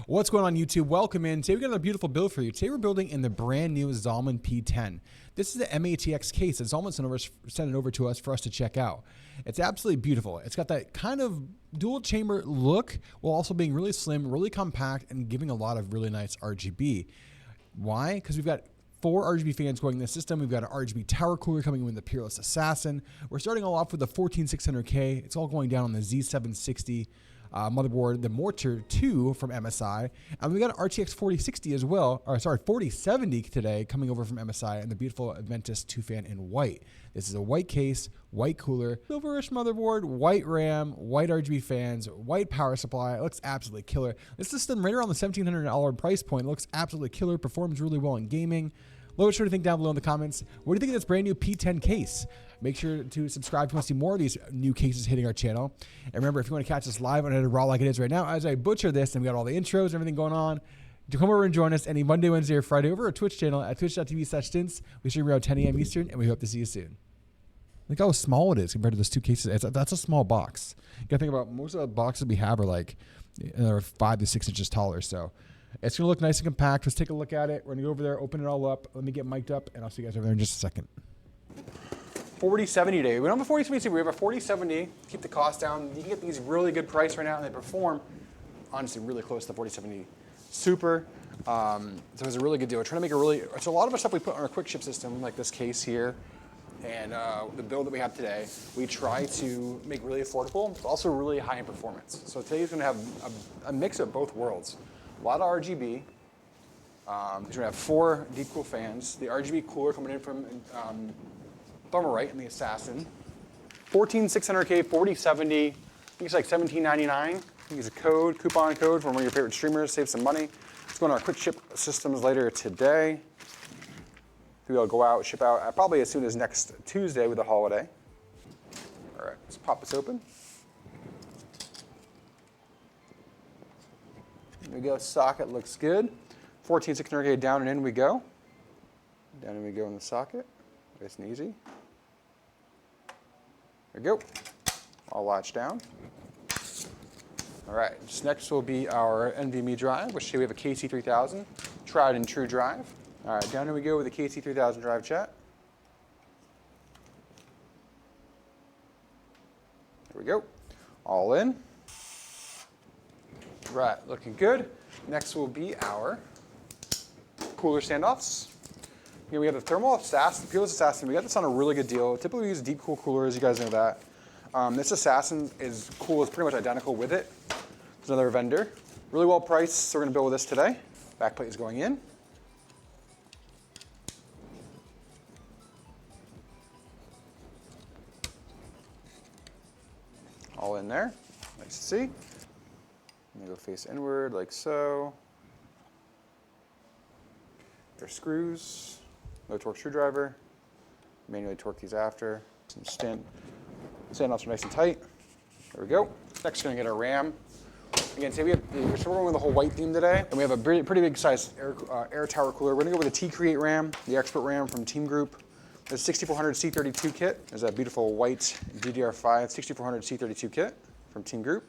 What's going on, YouTube? Welcome in. Today we got a beautiful build for you. Today we're building in the brand new Zalman P10. This is the MATX case that Zalman sent it over to us for us to check out. It's absolutely beautiful. It's got that kind of dual chamber look while also being really slim, really compact, and giving a lot of really nice RGB. Why? Because we've got 4 RGB fans going in the system. We've got an RGB tower cooler coming in with the Peerless Assassin. We're starting all off with the 14600K. It's all going down on the Z760 motherboard, the MORTAR 2 from MSI, and we got an RTX 4060 as well, or sorry, 4070 today coming over from MSI, and the beautiful VENTUS 2-fan in white. This is a white case, white cooler, silverish motherboard, white RAM, white RGB fans, white power supply. It looks absolutely killer. This system right around the $1,700 price point. It looks absolutely killer, performs really well in gaming. Let us know what you think down below in the comments. What do you think of this brand new P10 case? Make sure to subscribe if you want to see more of these new cases hitting our channel. And remember, if you want to catch us live on it raw like it is right now, as I butcher this and we got all the intros and everything going on, to come over and join us any Monday, Wednesday, or Friday over our Twitch channel at twitch.tv/stints. We stream around 10 a.m. Eastern, and we hope to see you soon. Look how small it is compared to those two cases. That's a small box. You got to think about most of the boxes we have are like 5 to 6 inches taller. So it's going to look nice and compact. Let's take a look at it. We're going to go over there, open it all up. Let me get mic'd up, and I'll see you guys over there in just a second. 4070 day. We don't have a 4070, we have a 4070. Keep the cost down. You can get these really good price right now, and they perform, honestly, really close to the 4070 Super. So it's a really good deal. We're trying to make it's a lot of the stuff we put on our quick ship system, like this case here, and the build that we have today, we try to make really affordable, but also really high in performance. So today's going to have a mix of both worlds. A lot of RGB. We're going to have 4 Deepcool fans. The RGB cooler coming in from Thermalright and the Assassin. 14600K 4070. I think it's like $17.99. I think it's a coupon code from one of your favorite streamers. Save some money. It's going to our quick ship systems later today. We'll go out, ship out probably as soon as next Tuesday with the holiday. All right, let's pop this open. There we go. Socket looks good. 14600K down and in we go. Down and we go in the socket. Nice and easy. There we go. All latched down. All right. Next will be our NVMe drive, which we have a KC3000, tried and true drive. All right. Down here we go with the KC3000 drive, chat. There we go. All in. Right, looking good. Next will be our cooler standoffs. Here we have the Thermal Assassin, Peerless Assassin. We got this on a really good deal. Typically we use Deepcool coolers, you guys know that. This Assassin is cool, it's pretty much identical with it. It's another vendor. Really well priced, so we're gonna build with this today. Backplate is going in. All in there, nice to see. Let me go face inward like so. There's screws, no torque screwdriver. Manually torque these after. Some standoffs are nice and tight. There we go. Next, we're gonna get our RAM. Again, today we're going with the whole white theme today, and we have a pretty big size air tower cooler. We're gonna go with a T-Create RAM, the expert RAM from Team Group. The 6400 C32 kit. There's that beautiful white DDR5 6400 C32 kit from Team Group.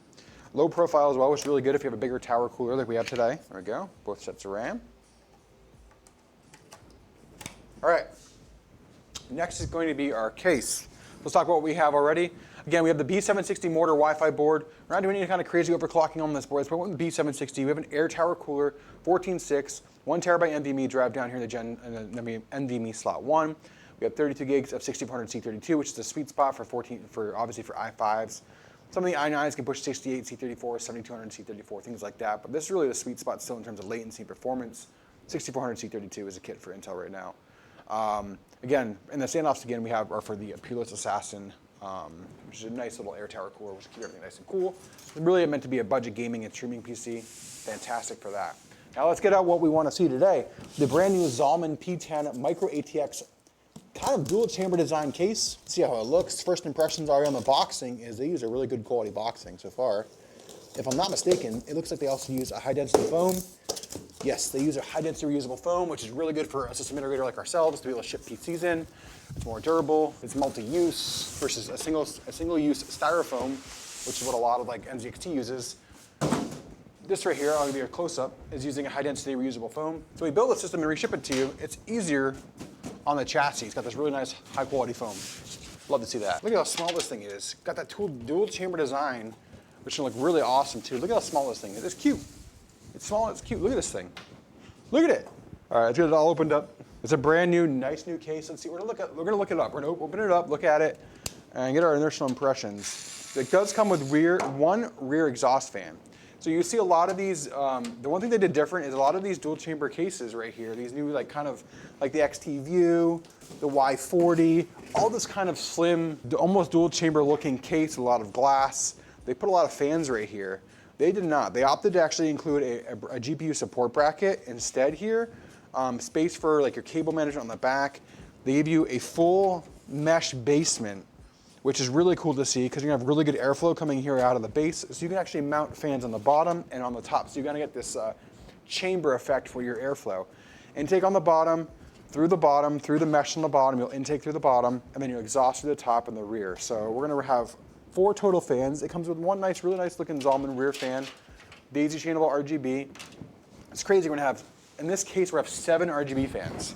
Low profile as well, which is really good if you have a bigger tower cooler like we have today. There we go, both sets of RAM. All right, next is going to be our case. Let's talk about what we have already. Again, we have the B760 MORTAR Wi-Fi board. We're not doing any kind of crazy overclocking on this board. It's with the B760. We have an air tower cooler, 14.6, 1 terabyte NVMe drive down here in the NVMe slot 1. We have 32 gigs of 6400 C32, which is the sweet spot obviously for i5s. Some of the i9s can push 68 C34, 7200 C34, things like that. But this is really the sweet spot still in terms of latency and performance. 6400 C32 is a kit for Intel right now. Again, and the standoffs again we have are for the Peerless Assassin, which is a nice little air tower cooler, which keeps everything nice and cool. It's really meant to be a budget gaming and streaming PC. Fantastic for that. Now let's get out what we want to see today. The brand new Zalman P10 MicroATX kind of dual chamber design case. See how it looks. First impressions are on the boxing is they use a really good quality boxing so far. If I'm not mistaken, it looks like they also use a high density foam. Yes, they use a high density reusable foam, which is really good for a system integrator like ourselves to be able to ship PCs in. It's more durable, it's multi-use versus a single use styrofoam, which is what a lot of like NZXT uses. This right here, I'll give you a close-up, is using a high-density reusable foam. So we build the system and reship it to you. It's easier on the chassis. It's got this really nice high-quality foam. Love to see that. Look at how small this thing is. Got that dual chamber design, which will look really awesome too. Look at how small this thing is. It's cute. It's small, it's cute. Look at this thing. Look at it. All right, let's get it all opened up. It's a brand new, nice new case. Let's see, we're gonna look it up. We're gonna open it up, look at it, and get our initial impressions. It does come with one rear exhaust fan. So you see a lot of these, the one thing they did different is a lot of these dual chamber cases right here, these new kind of like the XT View, the Y40, all this kind of slim, almost dual chamber looking case, a lot of glass. They put a lot of fans right here. They did not. They opted to actually include a GPU support bracket instead here. Space for like your cable management on the back. They give you a full mesh basement, which is really cool to see because you're gonna have really good airflow coming here out of the base. So you can actually mount fans on the bottom and on the top. So you're gonna get this chamber effect for your airflow. Intake on the bottom, through the mesh on the bottom, you'll intake through the bottom, and then you'll exhaust through the top and the rear. So we're gonna have 4 total fans. It comes with one really nice looking Zalman rear fan, daisy chainable RGB. It's crazy, we're gonna have, in this case, we have 7 RGB fans.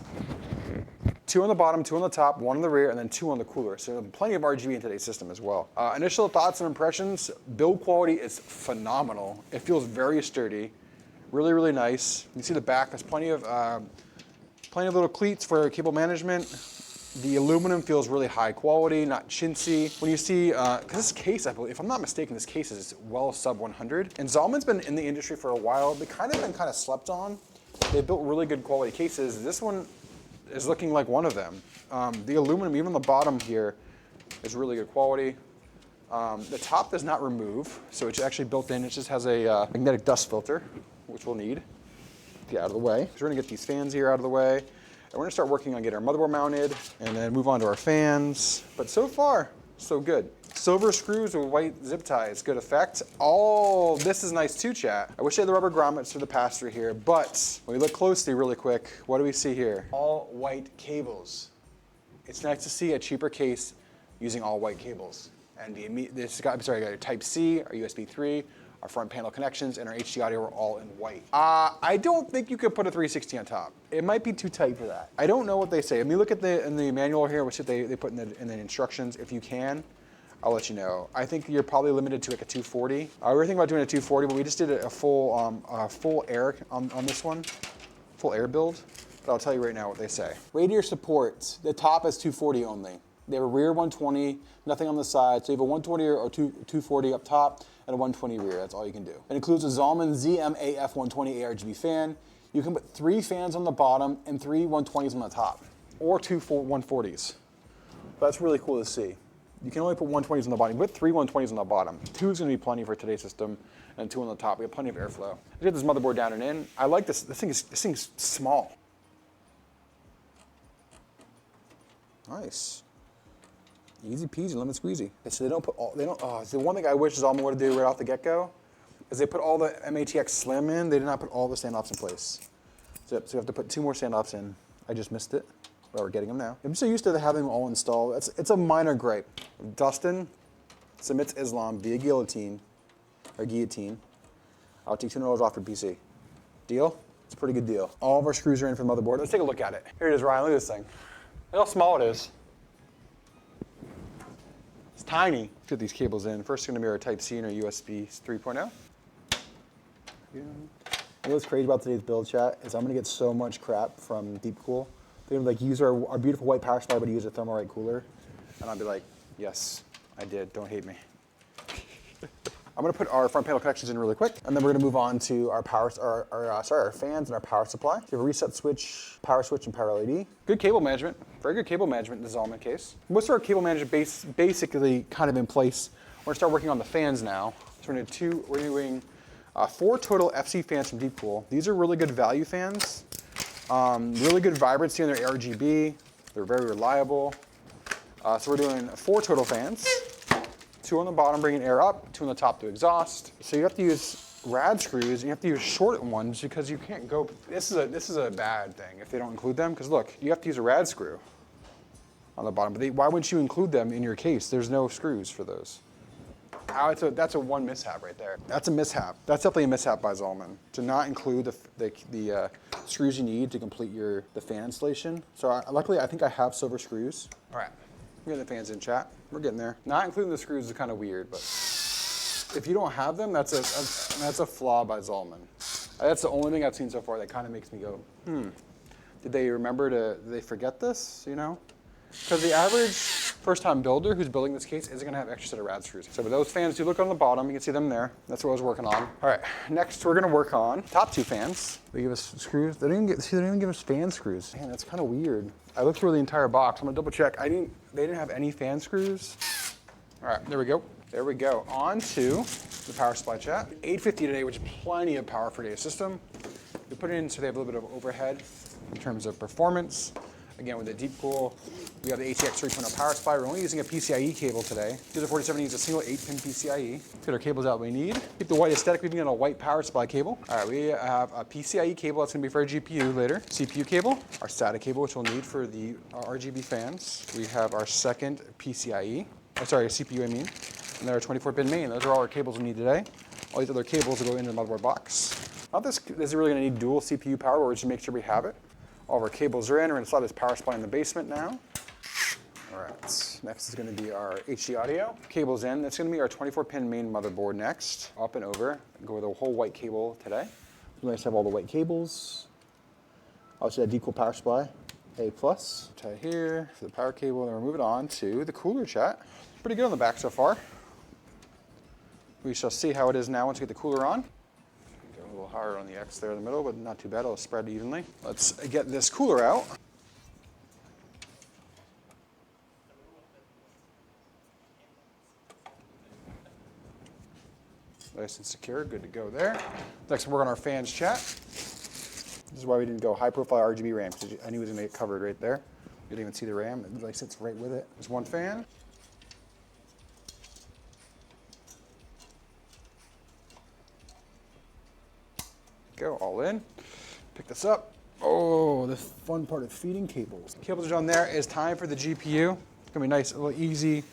2 on the bottom, 2 on the top, 1 on the rear, and then 2 on the cooler. So plenty of RGB in today's system as well. Initial thoughts and impressions, build quality is phenomenal. It feels very sturdy, really, really nice. You can see the back, there's plenty of little cleats for cable management. The aluminum feels really high quality, not chintzy. When you see, because this case, I believe, if I'm not mistaken, this case is well sub 100. And Zalman's been in the industry for a while. They've been kind of slept on. They built really good quality cases. This one is looking like one of them. The aluminum, even on the bottom here, is really good quality. The top does not remove, so it's actually built in. It just has a magnetic dust filter, which we'll need. Get out of the way. So we're gonna get these fans here out of the way. And we're gonna start working on getting our motherboard mounted and then move on to our fans. But so far, so good. Silver screws with white zip ties, good effect. Oh, this is nice too, chat. I wish I had the rubber grommets for the pass-through here, but when we look closely really quick, what do we see here? All white cables. It's nice to see a cheaper case using all white cables. And I got your Type-C, our USB 3, our front panel connections, and our HD audio are all in white. I don't think you could put a 360 on top. It might be too tight for that. I don't know what they say. I mean, look at in the manual here, which they put in the instructions. If you can, I'll let you know. I think you're probably limited to like a 240. We were thinking about doing a 240, but we just did a full air on this one, full air build. But I'll tell you right now what they say. Radiator support, the top is 240 only. They have a rear 120, nothing on the side. So you have a 120 or 240 up top and a 120 rear. That's all you can do. It includes a Zalman ZMAF120 ARGB fan. You can put 3 fans on the bottom and 3 120s on the top, or 2 140s. That's really cool to see. You can only put 120s on the bottom. Put 3 120s on the bottom. 2 is going to be plenty for today's system, and 2 on the top. We have plenty of airflow. Let's get this motherboard down and in. I like this. This thing's small. Nice. Easy peasy, lemon squeezy. So they don't put all, so the one thing I wish Zalman would do right off the get-go is they put all the MATX Slim in. They did not put all the standoffs in place. So you have to put 2 more standoffs in. I just missed it, but we're getting them now. I'm so used to having them all installed. It's a minor gripe. Dustin submits Islam via guillotine. I'll take $200 off your PC. Deal? It's a pretty good deal. All of our screws are in for the motherboard. Let's take a look at it. Here it is, Ryan. Look at this thing. Look how small it is. It's tiny. Let's get these cables in. First, it's going to be our Type-C and our USB 3.0. You know what's crazy about today's build, chat, is I'm going to get so much crap from Deepcool. They're going to use our beautiful white power supply, but use a Thermalright cooler. And I'll be like, yes, I did. Don't hate me. I'm going to put our front panel connections in really quick, and then we're going to move on to our our fans and our power supply. So we have a reset switch, power switch, and power LED. Good cable management, very good cable management in the Zalman case. Most of our cable management basically kind of in place. We're going to start working on the fans now. So we're doing 4 total FC fans from Deepcool. These are really good value fans. Really good vibrancy on their ARGB. They're very reliable. So we're doing 4 total fans. 2 on the bottom bringing air up, 2 on the top to exhaust. So you have to use rad screws, and you have to use short ones because you can't go, this is a bad thing if they don't include them, because look, you have to use a rad screw on the bottom, but why wouldn't you include them in your case? There's no screws for those. That's a one mishap right there. That's a mishap. That's definitely a mishap by Zalman to not include the screws you need to complete the fan installation. So luckily, I think I have silver screws. All right, we're getting the fans in, chat. We're getting there. Not including the screws is kind of weird, but if you don't have them, that's a flaw by Zalman. That's the only thing I've seen so far that kind of makes me go, Did they forget this, you know? Because the average first-time builder who's building this case isn't gonna have extra set of rad screws. So with those fans, do look on the bottom, you can see them there. That's what I was working on. All right, next we're gonna work on top two fans. They give us screws. They didn't even give us fan screws. Man, that's kind of weird. I looked through the entire box. I'm gonna double check. They didn't have any fan screws. All right, there we go. There we go. On to the power supply, chat. 850 today, which is plenty of power for today's system. We put it in so they have a little bit of overhead in terms of performance. Again, with the Deepcool, we have the ATX 3.0 power supply. We're only using a PCIe cable today. The other 47 needs a single 8-pin PCIe. Get our cables out we need. Keep the white aesthetic. We've got a white power supply cable. All right, we have a PCIe cable that's gonna be for our GPU later. CPU cable, our SATA cable, which we'll need for the RGB fans. We have our second PCIe. Oh, sorry, CPU, I mean. And then our 24-pin main. Those are all our cables we need today. All these other cables will go into the motherboard box. Not this is really gonna need dual CPU power, but we're just gonna make sure we have it. All of our cables are in. We're gonna slide this power supply in the basement now. All right, next is gonna be our HD audio. Cables in. That's gonna be our 24-pin main motherboard next. Up and over. Go with a whole white cable today. It's nice to have all the white cables. Obviously that Deepcool power supply, A+. Tie here for the power cable, then we're moving on to the cooler, chat. Pretty good on the back so far. We shall see how it is now once we get the cooler on. Go a little higher on the X there in the middle, but not too bad. It'll spread evenly. Let's get this cooler out. Nice and secure, good to go there. Next, we'll work on our fans, chat. This is why we didn't go high profile RGB RAM, because I knew it was gonna get covered right there. You didn't even see the RAM, it like sits right with it. There's one fan. Go all in. Pick this up. Oh, the fun part of feeding cables. Cables are done there. It's time for the GPU. It's gonna be nice, a little easy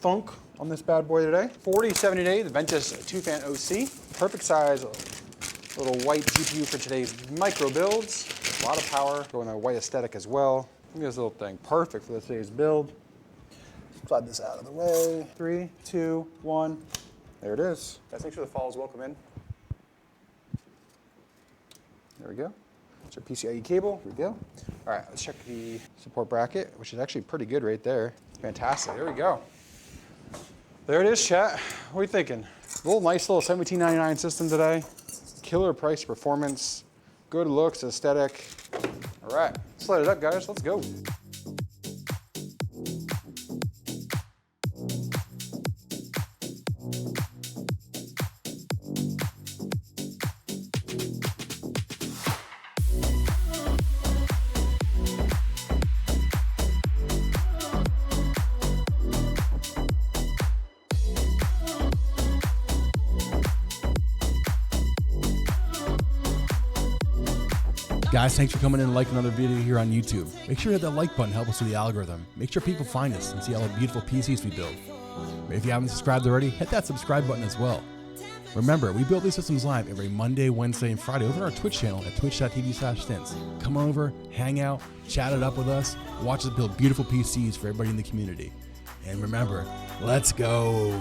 thunk on this bad boy today. 4070 today, the Ventus 2-fan OC. Perfect size, little white GPU for today's micro builds. A lot of power, going on a white aesthetic as well. Look at this little thing, perfect for today's build. Slide this out of the way. 3, 2, 1. There it is. Guys, make sure the fall is welcome in. There we go. It's our PCIe cable. Here we go. All right, let's check the support bracket, which is actually pretty good right there. Fantastic. There we go. There it is, chat. What are you thinking? A nice little $17.99 system today. Killer price performance. Good looks, aesthetic. All right, let's light it up, guys. Let's go. Guys, thanks for coming in and liking another video here on YouTube. Make sure to hit that like button, help us with the algorithm. Make sure people find us and see all the beautiful PCs we build. If you haven't subscribed already, hit that subscribe button as well. Remember, we build these systems live every Monday, Wednesday, and Friday over on our Twitch channel at twitch.tv/stints. Come on over, hang out, chat it up with us, watch us build beautiful PCs for everybody in the community. And remember, let's go.